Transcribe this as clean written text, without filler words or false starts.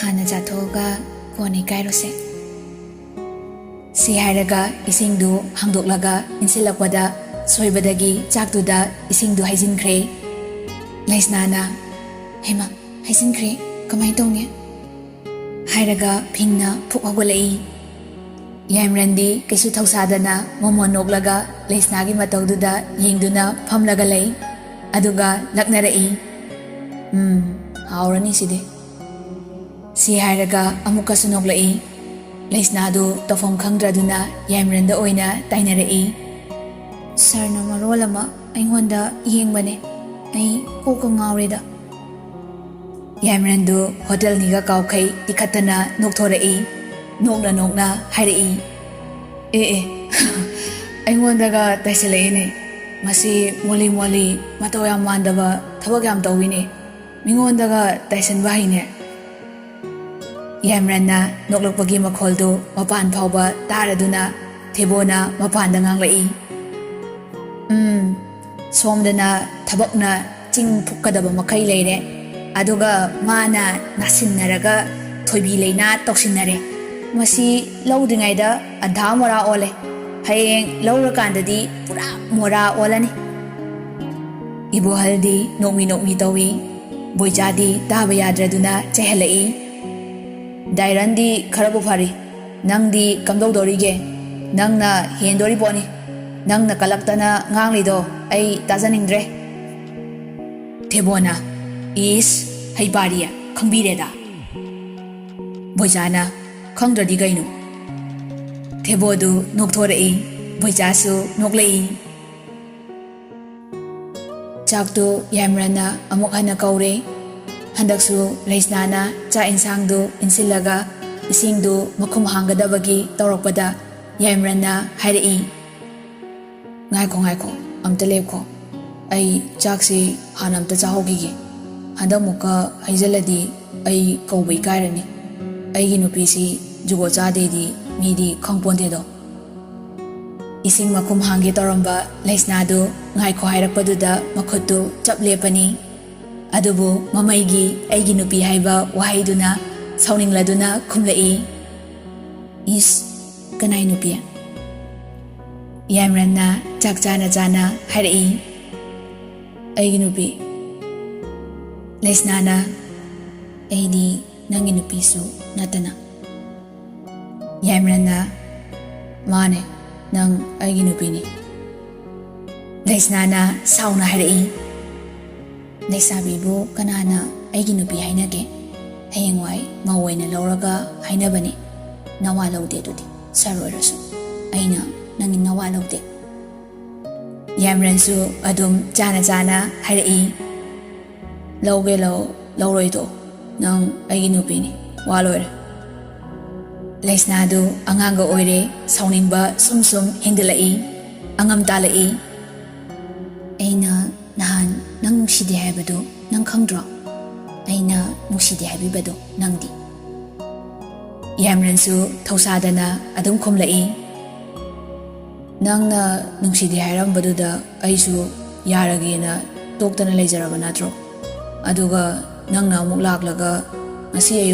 Hana Jatoga Koni Kairose Si Haraga Isingdu Hangdoklaga Insilakwada Soibadagi Chaktuda Isingdu Haizinkre Laisnana Hema Haizinkre Kamai Tongye Haraga Pingna Pukwagulai Yamrandi Kesu Tausadana Momonoglaga Laisnagi Mataududa Yingduna Pamlagalai Aduga Laknarai Haurani Side Si Haraga Amuka Sunoglai Laisnadu Tofong Kangdraduna Yamranda Oina Tainarei Sarna Marolama Aingonda Yingbane Ai Koka Ngaureda Yamrandu Hotel Niga Kaukai Tikatana Noktorei Nokna Hairei Aingondaga Taiselene Masi Moli Matoya Mandava Tabagam Tawine Mingondaga Taisen Bahine Yamrana Noklopagi Makoldo Mapan Pauba Taraduna Tebona Mapandangang Lai Somdana Tabakna Ting Pukadaba Makai Lere Aduga Mana Nasinaraga Toibi Lena Toxinare Masi Loudingaida Adha Mora Ole Hayeng Laura Kandadi Pura Mora Olani Ibu Haldi Nokmi Tawi Boyjadi Tabayadraduna Chehalai Dairandi Karabu Fari Nangdi Kamdodorige Nangna Hendori Boni Nangna Kalaktana Nganglido Ai Tazanindre Tebona Is Haibaria Kambireda Boyjana Kangdradi Gainu Tebodu Noktorei Boyjasu Noklei Chaktu Yamrana Amukhana Kaure Handaksu Laisnana Cha Insangdu Insilaga Isingdu Makum Hangadabagi Taurakpada Yamrana Hairei Ngaiko Amta Lepko Ai Chaksi Hanamta Chahogigi Handamuka Haijaladi Ai Kaubai Kairani Aigi Nupisi Jugo Chadedi Midi Kangpontedo Ising Makum Hangi Tauramba Laisnadu Ngaiko Hairakpaduda Makutu Chaplepani Adubu Mamaigi Aigi Nupi Haiba Wahaiduna Sauningladuna Kumlai Is Kanai Nupia Yamrana Chakchana Jana Hairei Aigi Nupi Laisnana Aidi Nangi Nupisu Natana Yamrana Mane Nang Aigi Nupini Laisnana Sauna Hairei Laisabibu Kanana Aigi Nupi Hainage Hayengwai Mawaina Lauraga Hainabani Nawa Laude Dudi Saroirasu Aina Nangi Nawa Laude Yamransu Adum Jana Hairei Lauge Lauroido Nang Aigi Nupini Walore Laisnadu Anganga Oire Sauningba Sum Hingdalai Angam Talai Aina Nahan Nang Nushidi Habado Nang Kangdra Aina Nushidi Habibado Nangdi Yamransu Tausadana Adum Kumlai Nangna Nushidi Harambaduda Aisu Yaragina Toktana Lezaraba Natro Aduga Nangna Muklaklaga Masi Ayu